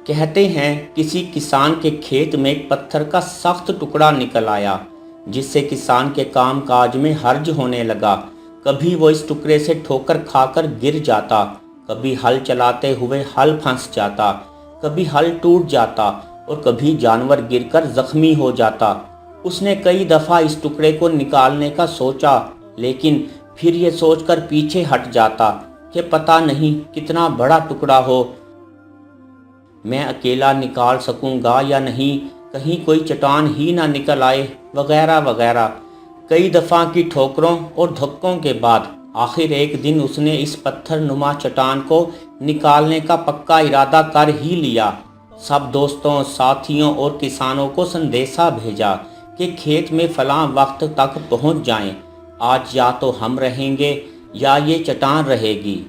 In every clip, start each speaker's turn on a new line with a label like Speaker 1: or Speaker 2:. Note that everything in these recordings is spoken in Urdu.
Speaker 1: کہتے ہیں کسی کسان کے کھیت میں ایک پتھر کا سخت ٹکڑا نکل آیا، جس سے کسان کے کام کاج میں حرج ہونے لگا۔ کبھی وہ اس ٹکڑے سے ٹھوکر کھا کر گر جاتا، کبھی ہل چلاتے ہوئے ہل پھنس جاتا، کبھی ہل ٹوٹ جاتا اور کبھی جانور گر کر زخمی ہو جاتا۔ اس نے کئی دفعہ اس ٹکڑے کو نکالنے کا سوچا، لیکن پھر یہ سوچ کر پیچھے ہٹ جاتا کہ پتہ نہیں کتنا بڑا ٹکڑا ہو، میں اکیلا نکال سکوں گا یا نہیں، کہیں کوئی چٹان ہی نہ نکل آئے، وغیرہ وغیرہ۔ کئی دفعہ کی ٹھوکروں اور دھکوں کے بعد آخر ایک دن اس نے اس پتھر نما چٹان کو نکالنے کا پکا ارادہ کر ہی لیا۔ سب دوستوں، ساتھیوں اور کسانوں کو سندیشہ بھیجا کہ کھیت میں فلاں وقت تک پہنچ جائیں، آج یا تو ہم رہیں گے یا یہ چٹان رہے گی۔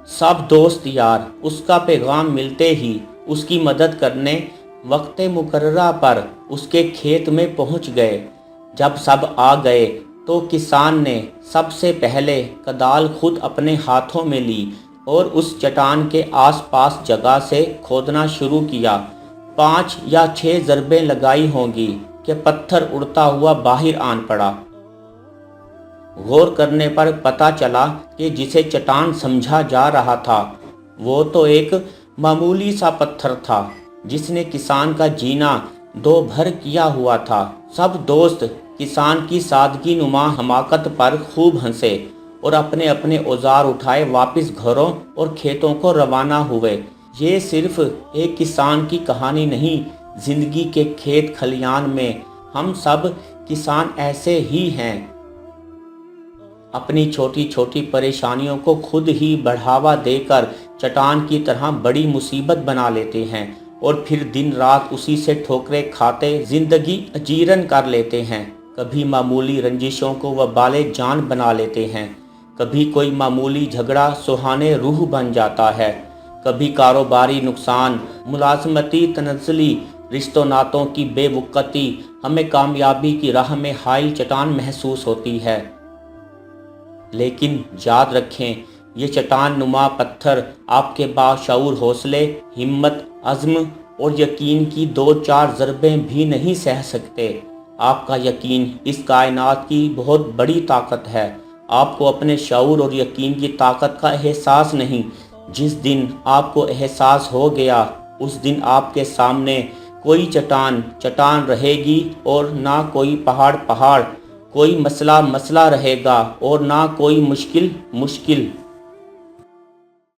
Speaker 1: سب دوست یار اس کا پیغام ملتے ہی اس کی مدد کرنے وقت مقررہ پر اس کے کھیت میں پہنچ گئے۔ جب سب آ گئے تو کسان نے سب سے پہلے کدال خود اپنے ہاتھوں میں لی اور اس چٹان کے آس پاس جگہ سے کھودنا شروع کیا۔ 5 یا 6 ضربیں لگائی ہوں گی کہ پتھر اڑتا ہوا باہر آن پڑا۔ غور کرنے پر پتہ چلا کہ جسے چٹان سمجھا جا رہا تھا وہ تو ایک معمولی سا پتھر تھا جس نے کسان کا جینا دو بھر کیا ہوا تھا۔ سب دوست کسان کی سادگی نما حماقت پر خوب ہنسے اور اپنے اپنے اوزار اٹھائے واپس گھروں اور کھیتوں کو روانہ ہوئے۔ یہ صرف ایک کسان کی کہانی نہیں، زندگی کے کھیت کھلیان میں ہم سب کسان ایسے ہی ہیں، اپنی چھوٹی چھوٹی پریشانیوں کو خود ہی بڑھاوا دے کر چٹان کی طرح بڑی مصیبت بنا لیتے ہیں اور پھر دن رات اسی سے ٹھوکریں کھاتے زندگی اجیرن کر لیتے ہیں۔ کبھی معمولی رنجشوں کو وبال جان بنا لیتے ہیں، کبھی کوئی معمولی جھگڑا سہانے روح بن جاتا ہے، کبھی کاروباری نقصان، ملازمتی تنزلی، رشتوں ناتوں کی بے وقتی ہمیں کامیابی کی راہ میں حائل چٹان محسوس ہوتی ہے۔ لیکن یاد رکھیں، یہ چٹان نما پتھر آپ کے باشعور حوصلے، ہمت، عزم اور یقین کی 2-4 ضربیں بھی نہیں سہ سکتے۔ آپ کا یقین اس کائنات کی بہت بڑی طاقت ہے۔ آپ کو اپنے شعور اور یقین کی طاقت کا احساس نہیں۔ جس دن آپ کو احساس ہو گیا اس دن آپ کے سامنے کوئی چٹان رہے گی اور نہ کوئی پہاڑ، کوئی مسئلہ رہے گا اور نہ کوئی مشکل